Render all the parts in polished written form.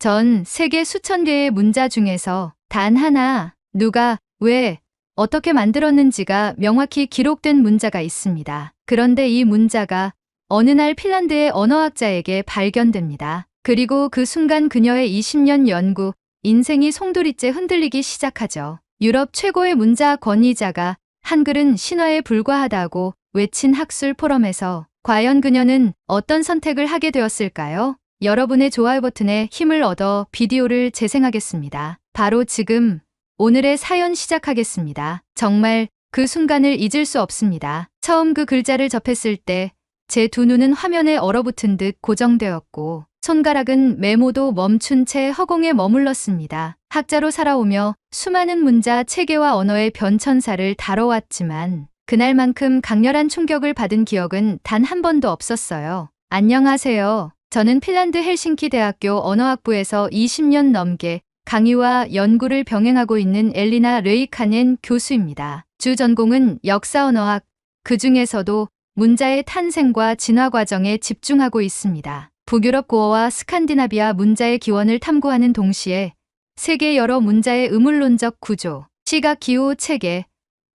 전 세계 수천 개의 문자 중에서 단 하나, 누가, 왜, 어떻게 만들었는지가 명확히 기록된 문자가 있습니다. 그런데 이 문자가 어느 날 핀란드의 언어학자에게 발견됩니다. 그리고 그 순간 그녀의 20년 연구, 인생이 송두리째 흔들리기 시작하죠. 유럽 최고의 문자 권위자가 한글은 신화에 불과하다고 외친 학술 포럼에서 과연 그녀는 어떤 선택을 하게 되었을까요? 여러분의 좋아요 버튼에 힘을 얻어 비디오를 재생하겠습니다. 바로 지금 오늘의 사연 시작하겠습니다. 정말 그 순간을 잊을 수 없습니다. 처음 그 글자를 접했을 때 제 두 눈은 화면에 얼어붙은 듯 고정되었고 손가락은 메모도 멈춘 채 허공에 머물렀습니다. 학자로 살아오며 수많은 문자, 체계와 언어의 변천사를 다뤄왔지만 그날만큼 강렬한 충격을 받은 기억은 단 한 번도 없었어요. 안녕하세요. 저는 핀란드 헬싱키 대학교 언어학부에서 20년 넘게 강의와 연구를 병행하고 있는 엘리나 레이카넨 교수입니다. 주 전공은 역사 언어학, 그 중에서도 문자의 탄생과 진화 과정에 집중하고 있습니다. 북유럽 고어와 스칸디나비아 문자의 기원을 탐구하는 동시에 세계 여러 문자의 의문론적 구조, 시각 기호 체계,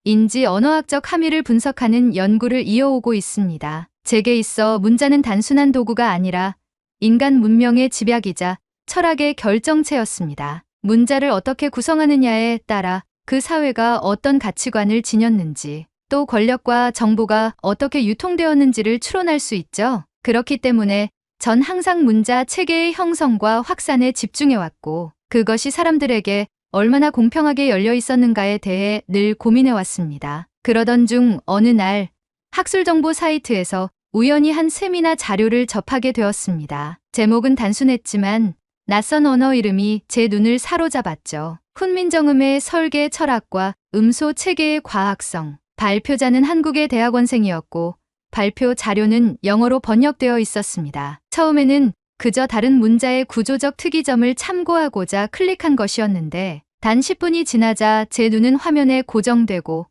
인지 언어학적 함의를 분석하는 연구를 이어오고 있습니다. 제게 있어 문자는 단순한 도구가 아니라 인간 문명의 집약이자 철학의 결정체였습니다. 문자를 어떻게 구성하느냐에 따라 그 사회가 어떤 가치관을 지녔는지, 또 권력과 정보가 어떻게 유통되었는지를 추론할 수 있죠. 그렇기 때문에 전 항상 문자 체계의 형성과 확산에 집중해왔고, 그것이 사람들에게 얼마나 공평하게 열려 있었는가에 대해 늘 고민해왔습니다. 그러던 중 어느 날 학술정보 사이트에서 우연히 한 세미나 자료를 접하게 되었습니다. 제목은 단순했지만 낯선 언어 이름이 제 눈을 사로잡았죠. 훈민정음의 설계 철학과 음소 체계의 과학성. 발표자는 한국의 대학원생이었고 발표 자료는 영어로 번역되어 있었습니다. 처음에는 그저 다른 문자의 구조적 특이점을 참고하고자 클릭한 것이었는데 단 10분이 지나자 제 눈은 화면에 고정되고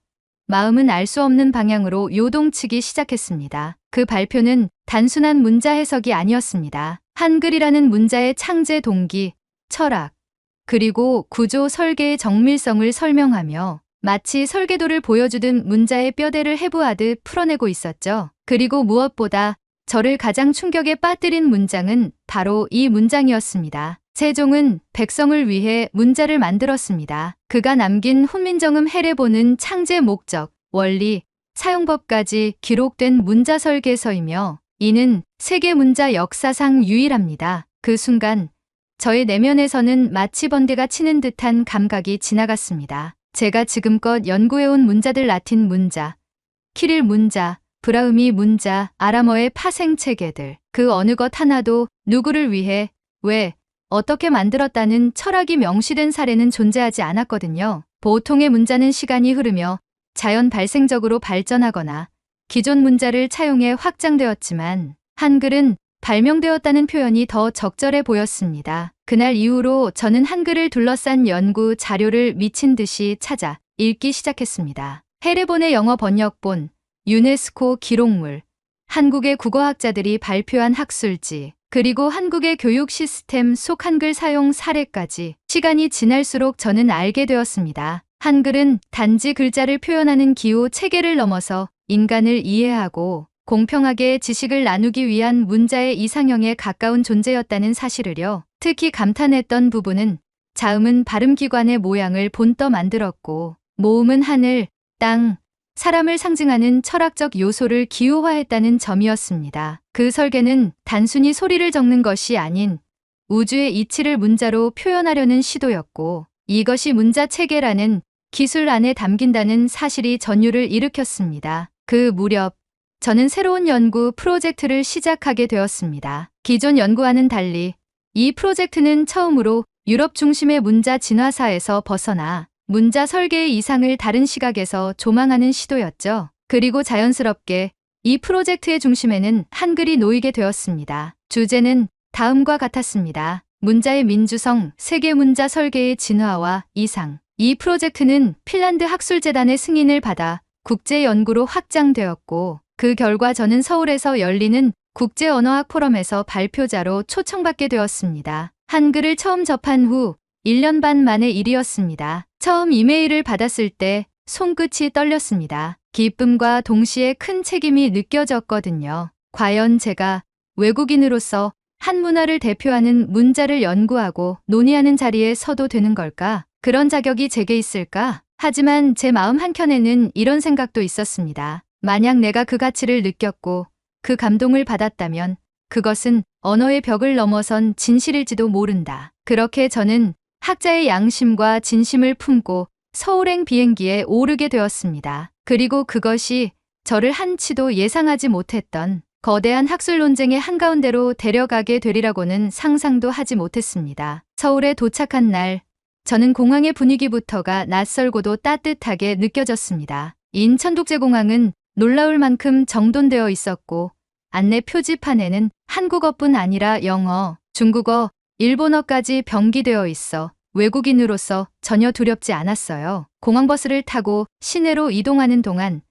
마음은 알 수 없는 방향으로 요동치기 시작했습니다. 그 발표는 단순한 문자 해석이 아니었습니다. 한글이라는 문자의 창제 동기, 철학, 그리고 구조 설계의 정밀성을 설명하며 마치 설계도를 보여주듯 문자의 뼈대를 해부하듯 풀어내고 있었죠. 그리고 무엇보다 저를 가장 충격에 빠뜨린 문장은 바로 이 문장이었습니다. 세종은 백성을 위해 문자를 만들었습니다. 그가 남긴 훈민정음 해례본은 창제 목적, 원리, 사용법까지 기록된 문자 설계서이며 이는 세계 문자 역사상 유일합니다. 그 순간 저의 내면에서는 마치 번개가 치는 듯한 감각이 지나갔습니다. 제가 지금껏 연구해온 문자들, 라틴 문자, 키릴 문자, 브라흐미 문자, 아람어의 파생 체계들, 그 어느 것 하나도 누구를 위해, 왜, 어떻게 만들었다는 철학이 명시된 사례는 존재하지 않았거든요. 보통의 문자는 시간이 흐르며 자연 발생적으로 발전하거나 기존 문자를 차용해 확장되었지만 한글은 발명되었다는 표현이 더 적절해 보였습니다. 그날 이후로 저는 한글을 둘러싼 연구 자료를 미친 듯이 찾아 읽기 시작했습니다. 해례본의 영어 번역본, 유네스코 기록물, 한국의 국어학자들이 발표한 학술지, 그리고 한국의 교육 시스템 속 한글 사용 사례까지 시간이 지날수록 저는 알게 되었습니다. 한글은 단지 글자를 표현하는 기호 체계를 넘어서 인간을 이해하고 공평하게 지식을 나누기 위한 문자의 이상형에 가까운 존재였다는 사실을요. 특히 감탄했던 부분은 자음은 발음기관의 모양을 본떠 만들었고 모음은 하늘, 땅, 사람을 상징하는 철학적 요소를 기호화했다는 점이었습니다. 그 설계는 단순히 소리를 적는 것이 아닌 우주의 이치를 문자로 표현하려는 시도였고 이것이 문자 체계라는 기술 안에 담긴다는 사실이 전율을 일으켰습니다. 그 무렵 저는 새로운 연구 프로젝트를 시작하게 되었습니다. 기존 연구와는 달리 이 프로젝트는 처음으로 유럽 중심의 문자 진화사에서 벗어나 문자 설계의 이상을 다른 시각에서 조망하는 시도였죠. 그리고 자연스럽게 이 프로젝트의 중심에는 한글이 놓이게 되었습니다. 주제는 다음과 같았습니다. 문자의 민주성, 세계 문자 설계의 진화와 이상. 이 프로젝트는 핀란드 학술재단의 승인을 받아 국제 연구로 확장되었고 그 결과 저는 서울에서 열리는 국제언어학 포럼에서 발표자로 초청받게 되었습니다. 한글을 처음 접한 후 1년 반 만의 일이었습니다. 처음 이메일을 받았을 때 손끝이 떨렸습니다. 기쁨과 동시에 큰 책임이 느껴졌거든요. 과연 제가 외국인으로서 한문화를 대표하는 문자를 연구하고 논의하는 자리에 서도 되는 걸까? 그런 자격이 제게 있을까? 하지만 제 마음 한켠에는 이런 생각도 있었습니다. 만약 내가 그 가치를 느꼈고 그 감동을 받았다면 그것은 언어의 벽을 넘어선 진실일지도 모른다. 그렇게 저는 학자의 양심과 진심을 품고 서울행 비행기에 오르게 되었습니다. 그리고 그것이 저를 한치도 예상하지 못했던 거대한 학술 논쟁의 한가운데로 데려가게 되리라고는 상상도 하지 못했습니다. 서울에 도착한 날, 저는 공항의 분위기부터가 낯설고도 따뜻하게 느껴졌습니다. 인천국제공항은 놀라울 만큼 정돈되어 있었고 안내 표지판에는 한국어뿐 아니라 영어, 중국어, 일본어까지 병기되어 있어 외국인으로서 전혀 두렵지 않았어요. 공항버스를 타고 시내로 이동하는 동안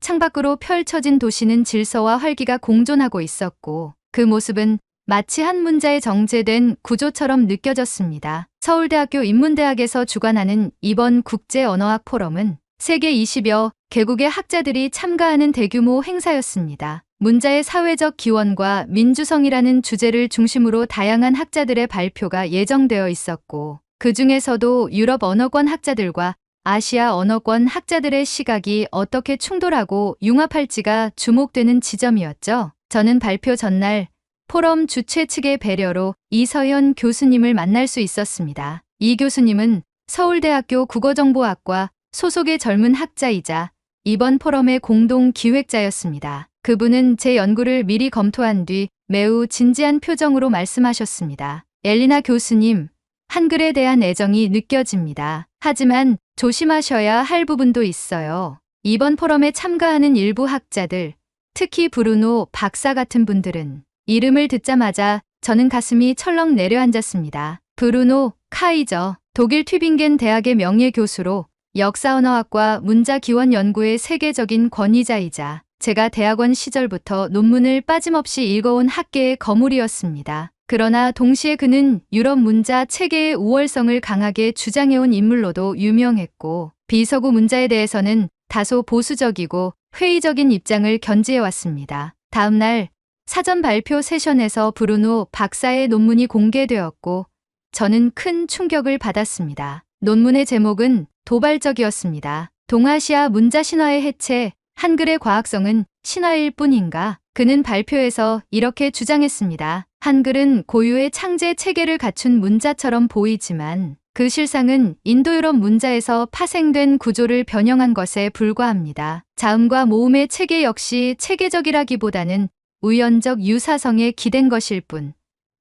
창밖으로 펼쳐진 도시는 질서와 활기가 공존하고 있었고 그 모습은 마치 한 문자에 정제된 구조처럼 느껴졌습니다. 서울대학교 인문대학에서 주관하는 이번 국제언어학 포럼은 세계 20여 개국의 학자들이 참가하는 대규모 행사였습니다. 문자의 사회적 기원과 민주성이라는 주제를 중심으로 다양한 학자들의 발표가 예정되어 있었고 그 중에서도 유럽 언어권 학자들과 아시아 언어권 학자들의 시각이 어떻게 충돌하고 융합할지가 주목되는 지점이었죠. 저는 발표 전날 포럼 주최 측의 배려로 이서연 교수님을 만날 수 있었습니다. 이 교수님은 서울대학교 국어정보학과 소속의 젊은 학자이자 이번 포럼의 공동 기획자였습니다. 그분은 제 연구를 미리 검토한 뒤 매우 진지한 표정으로 말씀하셨습니다. 엘리나 교수님, 한글에 대한 애정이 느껴집니다. 하지만 조심하셔야 할 부분도 있어요. 이번 포럼에 참가하는 일부 학자들, 특히 브루노 박사 같은 분들은 이름을 듣자마자 저는 가슴이 철렁 내려앉았습니다. 브루노 카이저, 독일 튜빙겐 대학의 명예교수로 역사언어학과 문자기원 연구의 세계적인 권위자이자 제가 대학원 시절부터 논문을 빠짐없이 읽어온 학계의 거물이었습니다. 그러나 동시에 그는 유럽 문자 체계의 우월성을 강하게 주장해온 인물로도 유명했고 비서구 문자에 대해서는 다소 보수적이고 회의적인 입장을 견지해왔습니다. 다음 날 사전 발표 세션에서 브루노 박사의 논문이 공개되었고 저는 큰 충격을 받았습니다. 논문의 제목은 도발적이었습니다. 동아시아 문자 신화의 해체, 한글의 과학성은 신화일 뿐인가? 그는 발표에서 이렇게 주장했습니다. 한글은 고유의 창제 체계를 갖춘 문자처럼 보이지만 그 실상은 인도유럽 문자에서 파생된 구조를 변형한 것에 불과합니다. 자음과 모음의 체계 역시 체계적이라기보다는 우연적 유사성에 기댄 것일 뿐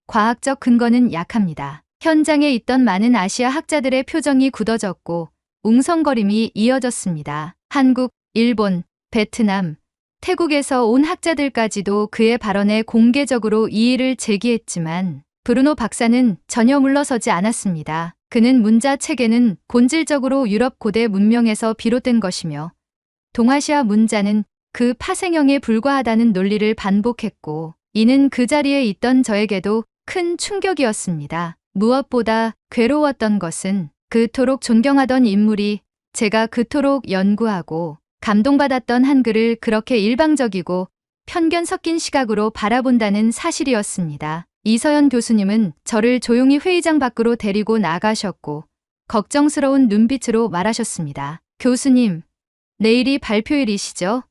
과학적 근거는 약합니다. 현장에 있던 많은 아시아 학자들의 표정이 굳어졌고 웅성거림이 이어졌습니다. 한국, 일본, 베트남, 태국에서 온 학자들까지도 그의 발언에 공개적으로 이의를 제기했지만 브루노 박사는 전혀 물러서지 않았습니다. 그는 문자 체계는 본질적으로 유럽 고대 문명에서 비롯된 것이며 동아시아 문자는 그 파생형에 불과하다는 논리를 반복했고 이는 그 자리에 있던 저에게도 큰 충격이었습니다. 무엇보다 괴로웠던 것은 그토록 존경하던 인물이 제가 그토록 연구하고 감동받았던 한글을 그렇게 일방적이고 편견 섞인 시각으로 바라본다는 사실이었습니다. 이서연 교수님은 저를 조용히 회의장 밖으로 데리고 나가셨고 걱정스러운 눈빛으로 말하셨습니다. 교수님, 내일이 발표일이시죠?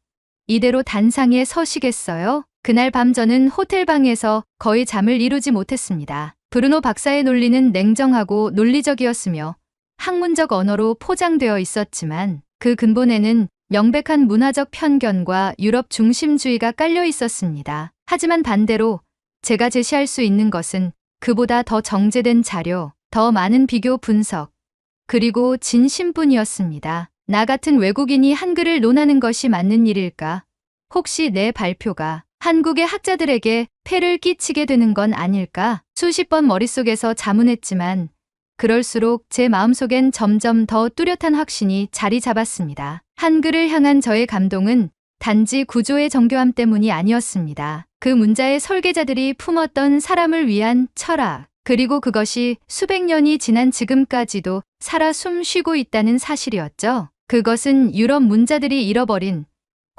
이대로 단상에 서시겠어요? 그날 밤 저는 호텔방에서 거의 잠을 이루지 못했습니다. 브루노 박사의 논리는 냉정하고 논리적이었으며 학문적 언어로 포장되어 있었지만 그 근본에는 명백한 문화적 편견과 유럽 중심주의가 깔려 있었습니다. 하지만 반대로 제가 제시할 수 있는 것은 그보다 더 정제된 자료, 더 많은 비교 분석, 그리고 진심뿐이었습니다. 나 같은 외국인이 한글을 논하는 것이 맞는 일일까? 혹시 내 발표가 한국의 학자들에게 폐를 끼치게 되는 건 아닐까? 수십 번 머릿속에서 자문했지만 그럴수록 제 마음속엔 점점 더 뚜렷한 확신이 자리 잡았습니다. 한글을 향한 저의 감동은 단지 구조의 정교함 때문이 아니었습니다. 그 문자의 설계자들이 품었던 사람을 위한 철학, 그리고 그것이 수백 년이 지난 지금까지도 살아 숨쉬고 있다는 사실이었죠. 그것은 유럽 문자들이 잃어버린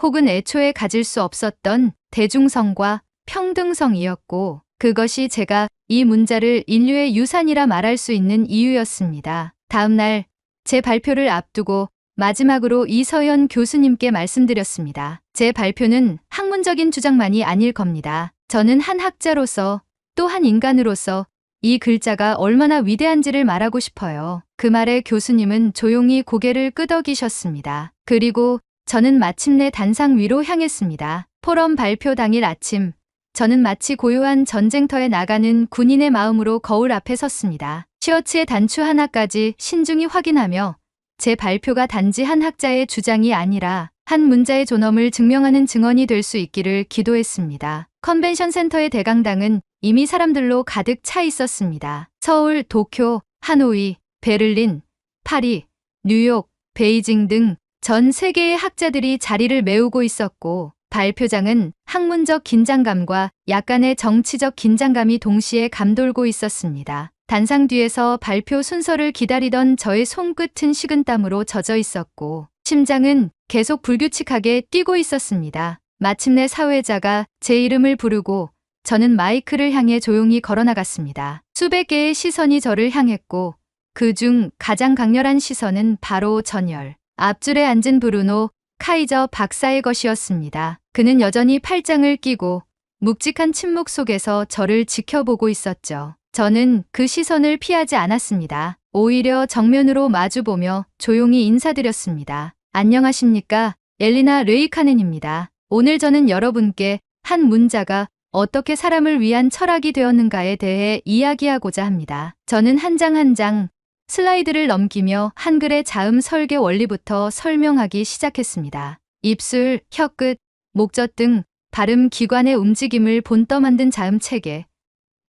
혹은 애초에 가질 수 없었던 대중성과 평등성이었고, 그것이 제가 이 문자를 인류의 유산이라 말할 수 있는 이유였습니다. 다음 날 제 발표를 앞두고 마지막으로 이서연 교수님께 말씀드렸습니다. 제 발표는 학문적인 주장만이 아닐 겁니다. 저는 한 학자로서 또 한 인간으로서 이 글자가 얼마나 위대한지를 말하고 싶어요. 그 말에 교수님은 조용히 고개를 끄덕이셨습니다. 그리고 저는 마침내 단상 위로 향했습니다. 포럼 발표 당일 아침, 저는 마치 고요한 전쟁터에 나가는 군인의 마음으로 거울 앞에 섰습니다. 셔츠의 단추 하나까지 신중히 확인하며 제 발표가 단지 한 학자의 주장이 아니라 한 문자의 존엄을 증명하는 증언이 될 수 있기를 기도했습니다. 컨벤션 센터의 대강당은 이미 사람들로 가득 차 있었습니다. 서울, 도쿄, 하노이, 베를린, 파리, 뉴욕, 베이징 등 전 세계의 학자들이 자리를 메우고 있었고, 발표장은 학문적 긴장감과 약간의 정치적 긴장감이 동시에 감돌고 있었습니다. 단상 뒤에서 발표 순서를 기다리던 저의 손끝은 식은땀으로 젖어 있었고, 심장은 계속 불규칙하게 뛰고 있었습니다. 마침내 사회자가 제 이름을 부르고 저는 마이크를 향해 조용히 걸어나갔습니다. 수백 개의 시선이 저를 향했고, 그중 가장 강렬한 시선은 바로 전열 앞줄에 앉은 브루노 카이저 박사의 것이었습니다. 그는 여전히 팔짱을 끼고 묵직한 침묵 속에서 저를 지켜보고 있었죠. 저는 그 시선을 피하지 않았습니다. 오히려 정면으로 마주보며 조용히 인사드렸습니다. 안녕하십니까? 엘리나 레이카넨입니다. 오늘 저는 여러분께 한 문자가 어떻게 사람을 위한 철학이 되었는가에 대해 이야기하고자 합니다. 저는 한 장 한 장 슬라이드를 넘기며 한글의 자음 설계 원리부터 설명하기 시작했습니다. 입술, 혀끝, 목젖 등 발음 기관의 움직임을 본떠 만든 자음 체계,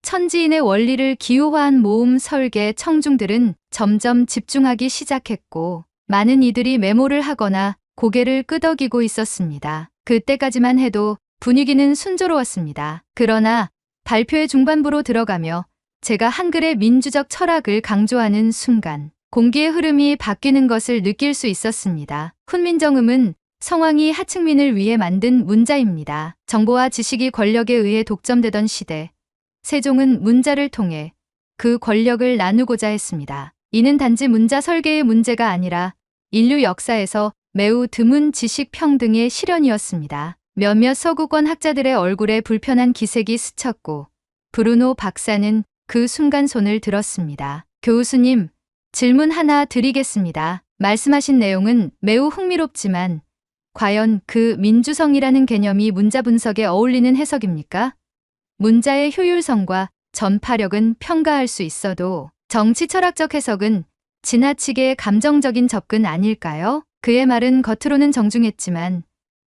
천지인의 원리를 기호화한 모음 설계 청중들은 점점 집중하기 시작했고, 많은 이들이 메모를 하거나 고개를 끄덕이고 있었습니다. 그때까지만 해도 분위기는 순조로웠습니다. 그러나 발표의 중반부로 들어가며 제가 한글의 민주적 철학을 강조하는 순간 공기의 흐름이 바뀌는 것을 느낄 수 있었습니다. 훈민정음은 성황이 하층민을 위해 만든 문자입니다. 정보와 지식이 권력에 의해 독점되던 시대, 세종은 문자를 통해 그 권력을 나누고자 했습니다. 이는 단지 문자 설계의 문제가 아니라 인류 역사에서 매우 드문 지식 평등의 실현이었습니다. 몇몇 서구권 학자들의 얼굴에 불편한 기색이 스쳤고, 브루노 박사는 그 순간 손을 들었습니다. 교수님, 질문 하나 드리겠습니다. 말씀하신 내용은 매우 흥미롭지만 과연 그 민주성이라는 개념이 문자 분석에 어울리는 해석입니까? 문자의 효율성과 전파력은 평가할 수 있어도 정치 철학적 해석은 지나치게 감정적인 접근 아닐까요? 그의 말은 겉으로는 정중했지만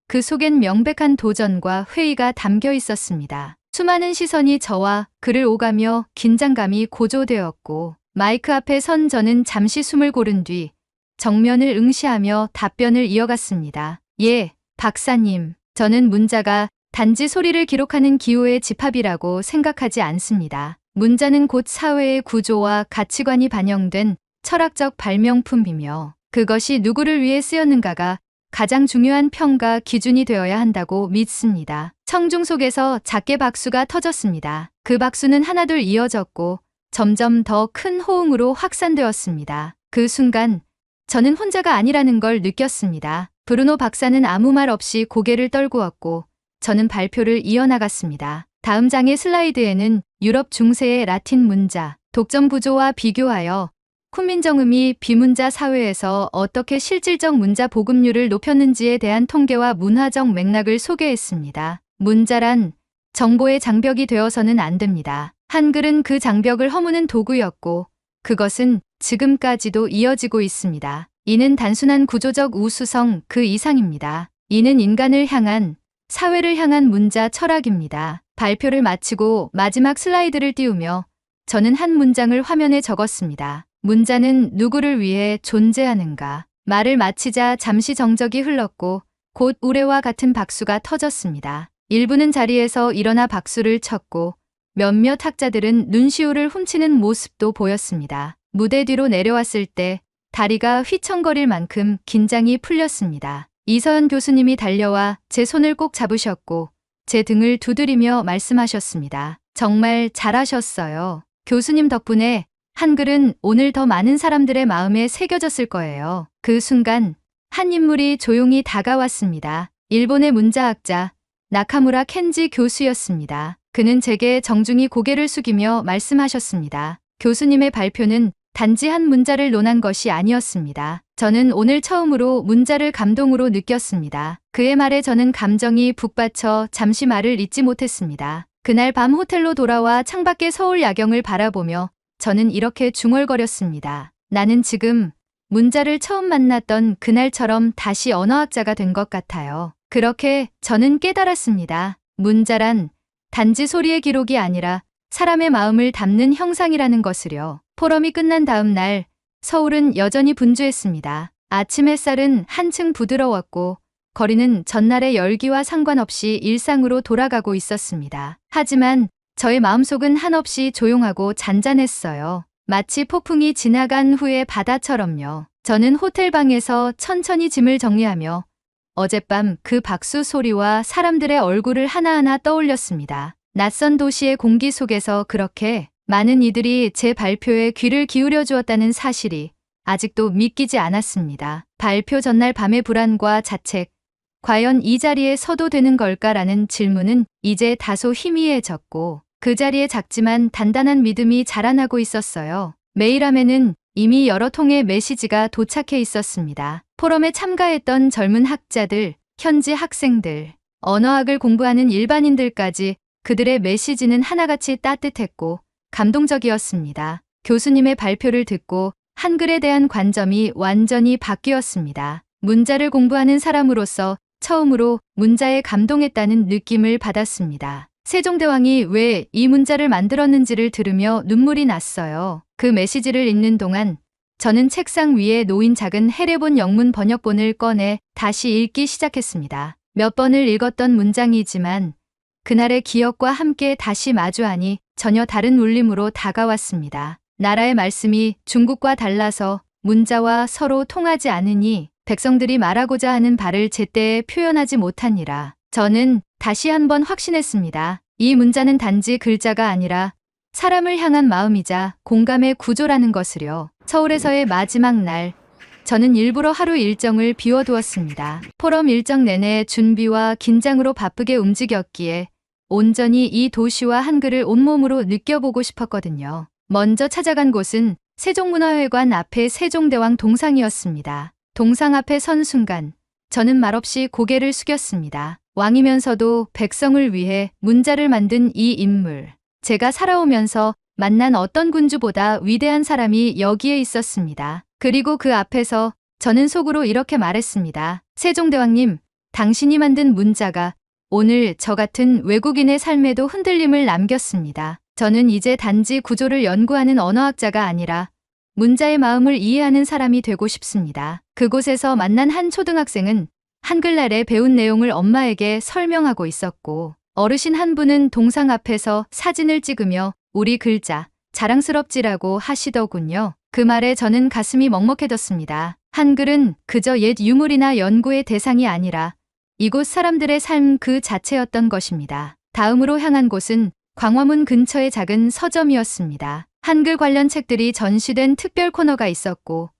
그 속엔 명백한 도전과 회의가 담겨 있었습니다. 수많은 시선이 저와 그를 오가며 긴장감이 고조되었고, 마이크 앞에 선 저는 잠시 숨을 고른 뒤 정면을 응시하며 답변을 이어갔습니다. 예, 박사님. 저는 문자가 단지 소리를 기록하는 기호의 집합이라고 생각하지 않습니다. 문자는 곧 사회의 구조와 가치관이 반영된 철학적 발명품이며, 그것이 누구를 위해 쓰였는가가 가장 중요한 평가 기준이 되어야 한다고 믿습니다. 청중 속에서 작게 박수가 터졌습니다. 그 박수는 하나둘 이어졌고 점점 더 큰 호응으로 확산되었습니다. 그 순간 저는 혼자가 아니라는 걸 느꼈습니다. 브루노 박사는 아무 말 없이 고개를 떨구었고 저는 발표를 이어나갔습니다. 다음 장의 슬라이드에는 유럽 중세의 라틴 문자, 독점 구조와 비교하여 훈민정음이 비문자 사회에서 어떻게 실질적 문자 보급률을 높였는지에 대한 통계와 문화적 맥락을 소개했습니다. 문자란 정보의 장벽이 되어서는 안 됩니다. 한글은 그 장벽을 허무는 도구였고 그것은 지금까지도 이어지고 있습니다. 이는 단순한 구조적 우수성 그 이상입니다. 이는 인간을 향한, 사회를 향한 문자 철학입니다. 발표를 마치고 마지막 슬라이드를 띄우며 저는 한 문장을 화면에 적었습니다. 문자는 누구를 위해 존재하는가? 말을 마치자 잠시 정적이 흘렀고 곧 우레와 같은 박수가 터졌습니다. 일부는 자리에서 일어나 박수를 쳤고 몇몇 학자들은 눈시울을 훔치는 모습도 보였습니다. 무대 뒤로 내려왔을 때 다리가 휘청거릴 만큼 긴장이 풀렸습니다. 이서연 교수님이 달려와 제 손을 꼭 잡으셨고 제 등을 두드리며 말씀하셨습니다. 정말 잘하셨어요. 교수님 덕분에 한글은 오늘 더 많은 사람들의 마음에 새겨졌을 거예요. 그 순간 한 인물이 조용히 다가왔습니다. 일본의 문자학자 나카무라 켄지 교수였습니다. 그는 제게 정중히 고개를 숙이며 말씀하셨습니다. 교수님의 발표는 단지 한 문자를 논한 것이 아니었습니다. 저는 오늘 처음으로 문자를 감동으로 느꼈습니다. 그의 말에 저는 감정이 북받쳐 잠시 말을 잇지 못했습니다. 그날 밤 호텔로 돌아와 창밖의 서울 야경을 바라보며 저는 이렇게 중얼거렸습니다. 나는 지금 문자를 처음 만났던 그날처럼 다시 언어학자가 된 것 같아요. 그렇게 저는 깨달았습니다. 문자란 단지 소리의 기록이 아니라 사람의 마음을 담는 형상이라는 것을요. 포럼이 끝난 다음 날 서울은 여전히 분주했습니다. 아침 햇살은 한층 부드러웠고 거리는 전날의 열기와 상관없이 일상으로 돌아가고 있었습니다. 하지만 저의 마음속은 한없이 조용하고 잔잔했어요. 마치 폭풍이 지나간 후의 바다처럼요. 저는 호텔 방에서 천천히 짐을 정리하며 어젯밤 그 박수 소리와 사람들의 얼굴을 하나하나 떠올렸습니다. 낯선 도시의 공기 속에서 그렇게 많은 이들이 제 발표에 귀를 기울여 주었다는 사실이 아직도 믿기지 않았습니다. 발표 전날 밤의 불안과 자책, 과연 이 자리에 서도 되는 걸까라는 질문은 이제 다소 희미해졌고 그 자리에 작지만 단단한 믿음이 자라나고 있었어요. 메일함에는 이미 여러 통의 메시지가 도착해 있었습니다. 포럼에 참가했던 젊은 학자들, 현지 학생들, 언어학을 공부하는 일반인들까지 그들의 메시지는 하나같이 따뜻했고 감동적이었습니다. 교수님의 발표를 듣고 한글에 대한 관점이 완전히 바뀌었습니다. 문자를 공부하는 사람으로서 처음으로 문자에 감동했다는 느낌을 받았습니다. 세종대왕이 왜 이 문자를 만들었는지를 들으며 눈물이 났어요. 그 메시지를 읽는 동안 저는 책상 위에 놓인 작은 해례본 영문 번역본을 꺼내 다시 읽기 시작했습니다. 몇 번을 읽었던 문장이지만 그날의 기억과 함께 다시 마주하니 전혀 다른 울림으로 다가왔습니다. 나라의 말씀이 중국과 달라서 문자와 서로 통하지 않으니 백성들이 말하고자 하는 바를 제때에 표현하지 못하니라. 저는 다시 한번 확신했습니다. 이 문자는 단지 글자가 아니라 사람을 향한 마음이자 공감의 구조라는 것을요. 서울에서의 마지막 날, 저는 일부러 하루 일정을 비워두었습니다. 포럼 일정 내내 준비와 긴장으로 바쁘게 움직였기에 온전히 이 도시와 한글을 온몸으로 느껴보고 싶었거든요. 먼저 찾아간 곳은 세종문화회관 앞의 세종대왕 동상이었습니다. 동상 앞에 선 순간 저는 말없이 고개를 숙였습니다. 왕이면서도 백성을 위해 문자를 만든 이 인물. 제가 살아오면서 만난 어떤 군주보다 위대한 사람이 여기에 있었습니다. 그리고 그 앞에서 저는 속으로 이렇게 말했습니다. 세종대왕님, 당신이 만든 문자가 오늘 저 같은 외국인의 삶에도 흔들림을 남겼습니다. 저는 이제 단지 구조를 연구하는 언어학자가 아니라 문자의 마음을 이해하는 사람이 되고 싶습니다. 그곳에서 만난 한 초등학생은 한글날에 배운 내용을 엄마에게 설명하고 있었고 어르신 한 분은 동상 앞에서 사진을 찍으며 우리 글자 자랑스럽지라고 하시더군요. 그 말에 저는 가슴이 먹먹해졌습니다. 한글은 그저 옛 유물이나 연구의 대상이 아니라 이곳 사람들의 삶 그 자체였던 것입니다. 다음으로 향한 곳은 광화문 근처의 작은 서점이었습니다. 한글 관련 책들이 전시된 특별 코너가 있었고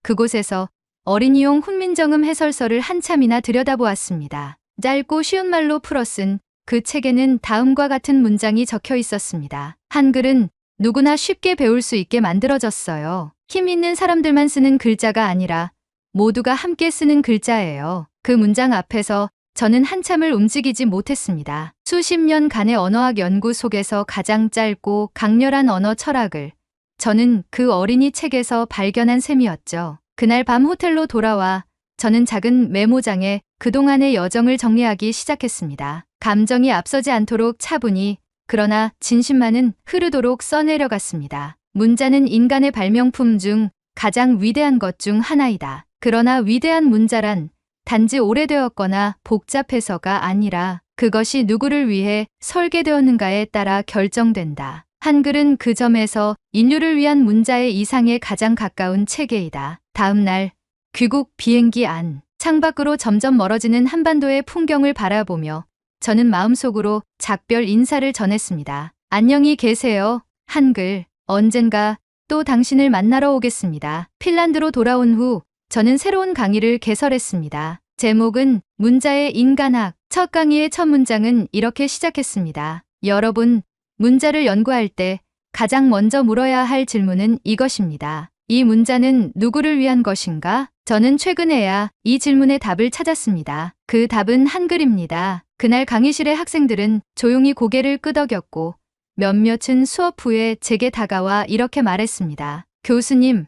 그곳에서 어린이용 훈민정음 해설서를 한참이나 들여다보았습니다. 짧고 쉬운 말로 풀어 쓴 그 책에는 다음과 같은 문장이 적혀 있었습니다. 한글은 누구나 쉽게 배울 수 있게 만들어졌어요. 힘 있는 사람들만 쓰는 글자가 아니라 모두가 함께 쓰는 글자예요. 그 문장 앞에서 저는 한참을 움직이지 못했습니다. 수십 년간의 언어학 연구 속에서 가장 짧고 강렬한 언어 철학을 저는 그 어린이 책에서 발견한 셈이었죠. 그날 밤 호텔로 돌아와 저는 작은 메모장에 그동안의 여정을 정리하기 시작했습니다. 감정이 앞서지 않도록 차분히 그러나 진심만은 흐르도록 써내려갔습니다. 문자는 인간의 발명품 중 가장 위대한 것 중 하나이다. 그러나 위대한 문자란 단지 오래되었거나 복잡해서가 아니라 그것이 누구를 위해 설계되었는가에 따라 결정된다. 한글은 그 점에서 인류를 위한 문자의 이상에 가장 가까운 체계이다. 다음 날 귀국 비행기 안 창밖으로 점점 멀어지는 한반도의 풍경을 바라보며 저는 마음속으로 작별 인사를 전했습니다. 안녕히 계세요. 한글. 언젠가 또 당신을 만나러 오겠습니다. 핀란드로 돌아온 후 저는 새로운 강의를 개설했습니다. 제목은 문자의 인간학. 첫 강의의 첫 문장은 이렇게 시작했습니다. 여러분, 문자를 연구할 때 가장 먼저 물어야 할 질문은 이것입니다. 이 문자는 누구를 위한 것인가? 저는 최근에야 이 질문의 답을 찾았습니다. 그 답은 한글입니다. 그날 강의실의 학생들은 조용히 고개를 끄덕였고 몇몇은 수업 후에 제게 다가와 이렇게 말했습니다. 교수님,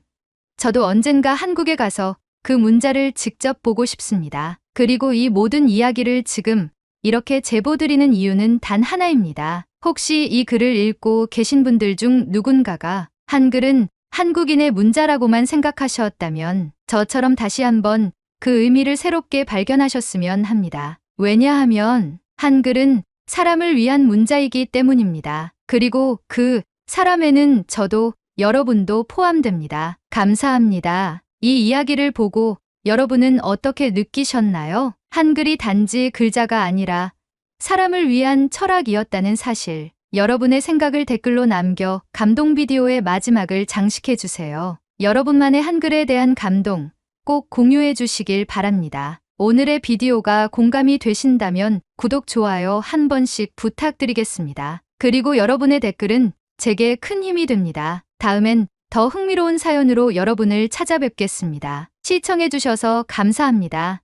저도 언젠가 한국에 가서 그 문자를 직접 보고 싶습니다. 그리고 이 모든 이야기를 지금 이렇게 제보드리는 이유는 단 하나입니다. 혹시 이 글을 읽고 계신 분들 중 누군가가 한글은 한국인의 문자라고만 생각하셨다면 저처럼 다시 한번 그 의미를 새롭게 발견하셨으면 합니다. 왜냐하면 한글은 사람을 위한 문자이기 때문입니다. 그리고 그 사람에는 저도 여러분도 포함됩니다. 감사합니다. 이 이야기를 보고 여러분은 어떻게 느끼셨나요? 한글이 단지 글자가 아니라 사람을 위한 철학이었다는 사실. 여러분의 생각을 댓글로 남겨 감동 비디오의 마지막을 장식해 주세요. 여러분만의 한글에 대한 감동 꼭 공유해 주시길 바랍니다. 오늘의 비디오가 공감이 되신다면 구독, 좋아요 한 번씩 부탁드리겠습니다. 그리고 여러분의 댓글은 제게 큰 힘이 됩니다. 다음엔 더 흥미로운 사연으로 여러분을 찾아뵙겠습니다. 시청해 주셔서 감사합니다.